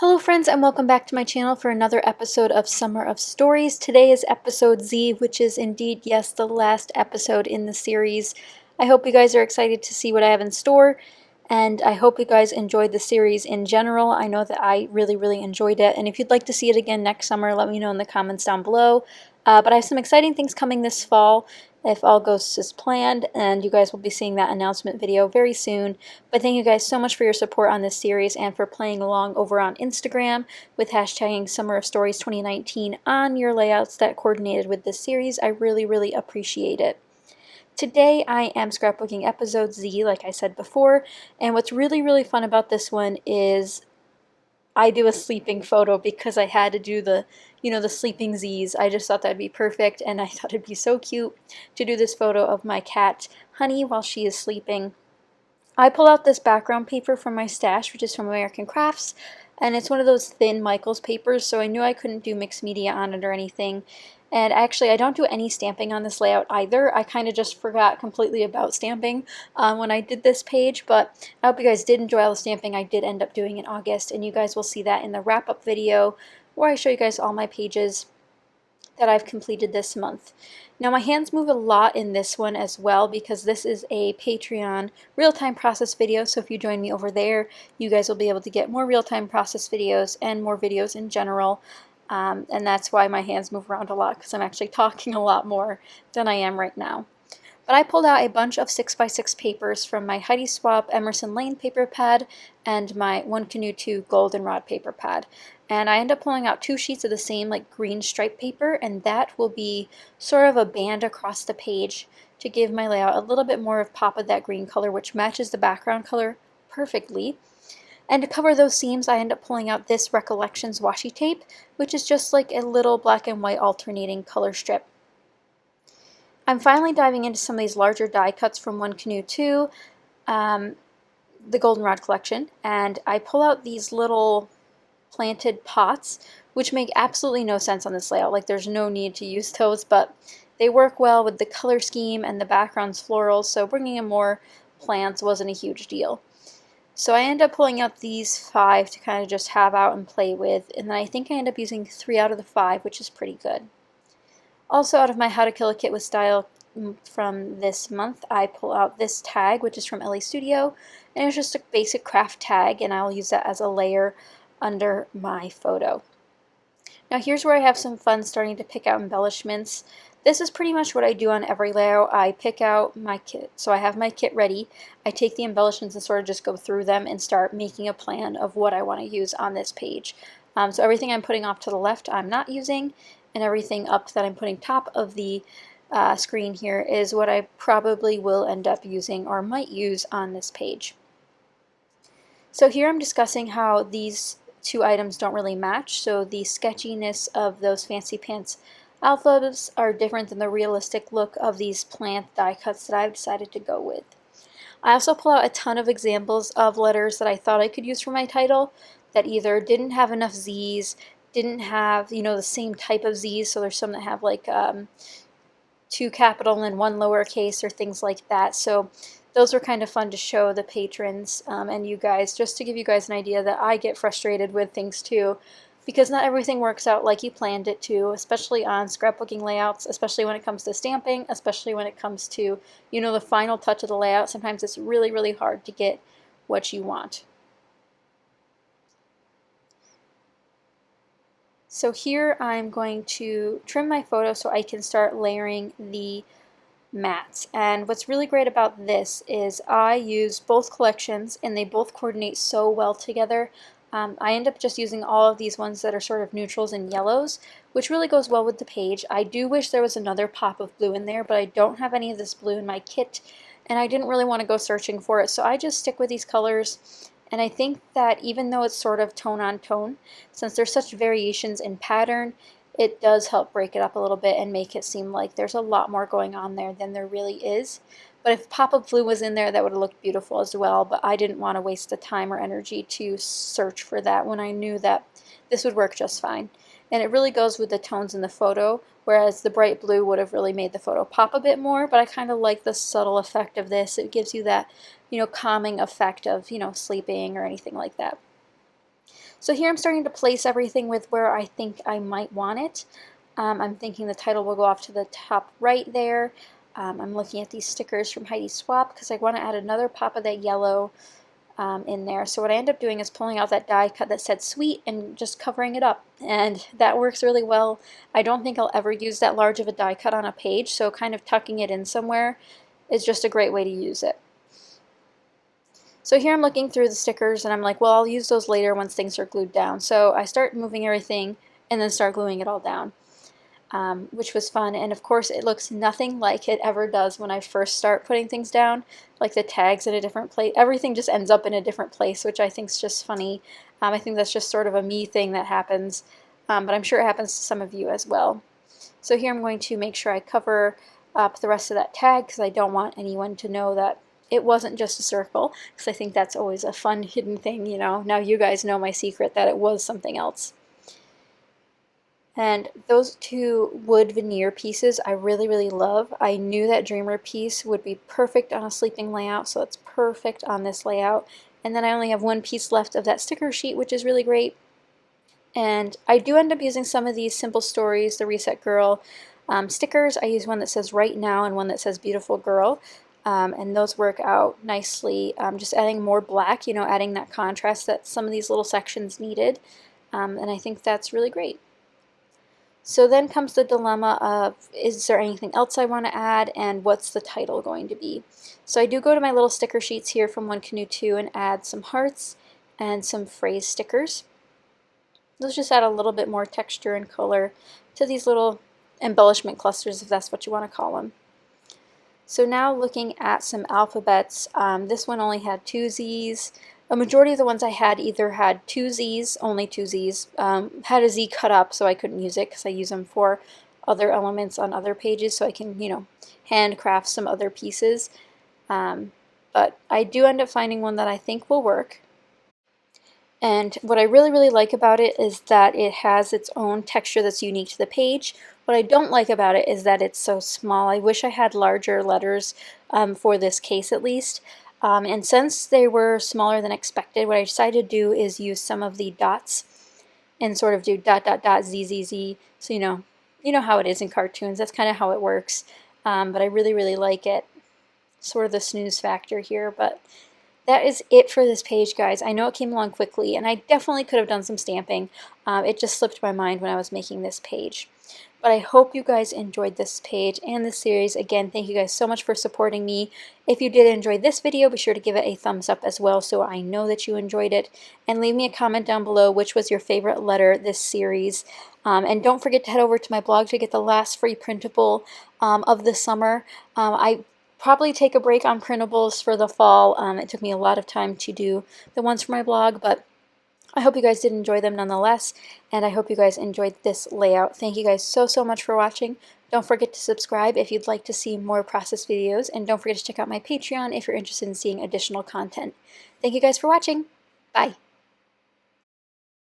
Hello friends and welcome back to my channel for another episode of Summer of Stories. Today is episode Z, which is indeed, yes, the last episode in the series. I hope you guys are excited to see what I have in store, and I hope you guys enjoyed the series in general. I know that I really enjoyed it, and if you'd like to see it again next summer, let me know in the comments down below. But I have some exciting things coming this fall, if all goes as planned, and you guys will be seeing that announcement video very soon. But thank you guys so much for your support on this series and for playing along over on Instagram with hashtagging Summer of Stories 2019 on your layouts that coordinated with this series. I really appreciate it. Today I am scrapbooking episode Z, like I said before, and what's really fun about this one is I do a sleeping photo because I had to do the sleeping Z's. I just thought that'd be perfect, and I thought it'd be so cute to do this photo of my cat, Honey, while she is sleeping. I pull out this background paper from my stash, which is from American Crafts, and it's one of those thin Michaels papers, so I knew I couldn't do mixed media on it or anything. And actually, I don't do any stamping on this layout either. I kind of just forgot completely about stamping when I did this page, but I hope you guys did enjoy all the stamping I did end up doing in August, and you guys will see that in the wrap-up video where I show you guys all my pages that I've completed this month. Now my hands move a lot in this one as well because this is a Patreon real-time process video, so if you join me over there, you guys will be able to get more real-time process videos and more videos in general. And that's why my hands move around a lot, because I'm actually talking a lot more than I am right now. But I pulled out a bunch of 6x6 papers from my Heidi Swapp Emerson Lane paper pad and my One Canoe 2 Goldenrod paper pad. And I end up pulling out 2 sheets of the same like green stripe paper, and that will be sort of a band across the page to give my layout a little bit more of pop of that green color, which matches the background color perfectly. And to cover those seams, I end up pulling out this Recollections washi tape, which is just like a little black and white alternating color strip. I'm finally diving into some of these larger die cuts from One Canoe 2, the Goldenrod collection, and I pull out these little planted pots, which make absolutely no sense on this layout. Like, there's no need to use those, but they work well with the color scheme and the background's florals, so bringing in more plants wasn't a huge deal. So I end up pulling out these 5 to kind of just have out and play with, and then I think I end up using 3 out of the 5, which is pretty good. Also, out of my How to Kill a Kit with Style from this month, I pull out this tag, which is from LA Studio, and it's just a basic craft tag, and I'll use that as a layer under my photo. Now here's where I have some fun starting to pick out embellishments. This is pretty much what I do on every layout. I pick out my kit. So I have my kit ready. I take the embellishments and sort of just go through them and start making a plan of what I want to use on this page. So everything I'm putting off to the left I'm not using, and everything up that I'm putting top of the screen here is what I probably will end up using or might use on this page. So here I'm discussing how these 2 items don't really match, so the sketchiness of those Fancy Pants alphas are different than the realistic look of these plant die cuts that I've decided to go with. I also pull out a ton of examples of letters that I thought I could use for my title that either didn't have enough Z's, didn't have, the same type of Z's, so there's some that have like 2 capital and 1 lowercase or things like that. So those were kind of fun to show the patrons and you guys, just to give you guys an idea that I get frustrated with things too, because not everything works out like you planned it to, especially on scrapbooking layouts, especially when it comes to stamping, especially when it comes to, the final touch of the layout. Sometimes it's really hard to get what you want. So here I'm going to trim my photo so I can start layering the mats. And what's really great about this is I use both collections and they both coordinate so well together. I end up just using all of these ones that are sort of neutrals and yellows, which really goes well with the page. I do wish there was another pop of blue in there, but I don't have any of this blue in my kit, and I didn't really want to go searching for it, so I just stick with these colors. And I think that even though it's sort of tone on tone, since there's such variations in pattern, it does help break it up a little bit and make it seem like there's a lot more going on there than there really is. But if pop of blue was in there, that would have looked beautiful as well, but I didn't want to waste the time or energy to search for that when I knew that this would work just fine. And it really goes with the tones in the photo, whereas the bright blue would have really made the photo pop a bit more, but I kind of like the subtle effect of this. It gives you that, calming effect of, sleeping or anything like that. So here I'm starting to place everything with where I think I might want it. I'm thinking the title will go off to the top right there. I'm looking at these stickers from Heidi Swap because I want to add another pop of that yellow in there. So what I end up doing is pulling out that die cut that said sweet and just covering it up. And that works really well. I don't think I'll ever use that large of a die cut on a page, so kind of tucking it in somewhere is just a great way to use it. So here I'm looking through the stickers and I'm like, well, I'll use those later once things are glued down. So I start moving everything and then start gluing it all down, which was fun. And of course it looks nothing like it ever does when I first start putting things down, like the tags in a different place. Everything just ends up in a different place, which I think is just funny. I think that's just sort of a me thing that happens, but I'm sure it happens to some of you as well. So here I'm going to make sure I cover up the rest of that tag because I don't want anyone to know that it wasn't just a circle, because I think that's always a fun hidden thing, you know. Now you guys know my secret that it was something else. And those two wood veneer pieces I really, really love. I knew that Dreamer piece would be perfect on a sleeping layout, so it's perfect on this layout. And then I only have one piece left of that sticker sheet, which is really great. And I do end up using some of these Simple Stories, the Reset Girl stickers. I use one that says Right Now and one that says Beautiful Girl. And those work out nicely. Just adding more black, you know, adding that contrast that some of these little sections needed. And I think that's really great. So then comes the dilemma of, is there anything else I want to add, and what's the title going to be? So I do go to my little sticker sheets here from One Canoe 2 and add some hearts and some phrase stickers. Those just add a little bit more texture and color to these little embellishment clusters, if that's what you want to call them. So now looking at some alphabets, this one only had 2 Z's. A majority of the ones I had either had 2 Z's, only 2 Z's, had a Z cut up so I couldn't use it because I use them for other elements on other pages so I can, you know, handcraft some other pieces. But I do end up finding one that I think will work. And what I really, really like about it is that it has its own texture that's unique to the page. What I don't like about it is that it's so small. I wish I had larger letters for this case at least. And since they were smaller than expected, what I decided to do is use some of the dots and sort of do dot, dot, dot, z, z, z. So you know how it is in cartoons. That's kind of how it works. But I really, really like it. Sort of the snooze factor here, but that is it for this page, guys. I know it came along quickly, and I definitely could have done some stamping. It just slipped my mind when I was making this page. But I hope you guys enjoyed this page and this series. Again, thank you guys so much for supporting me. If you did enjoy this video, be sure to give it a thumbs up as well so I know that you enjoyed it. And leave me a comment down below which was your favorite letter this series. And don't forget to head over to my blog to get the last free printable of the summer. I probably take a break on printables for the fall. It took me a lot of time to do the ones for my blog, but I hope you guys did enjoy them nonetheless, and I hope you guys enjoyed this layout. Thank you guys so, so much for watching. Don't forget to subscribe if you'd like to see more process videos, and don't forget to check out my Patreon if you're interested in seeing additional content. Thank you guys for watching. Bye.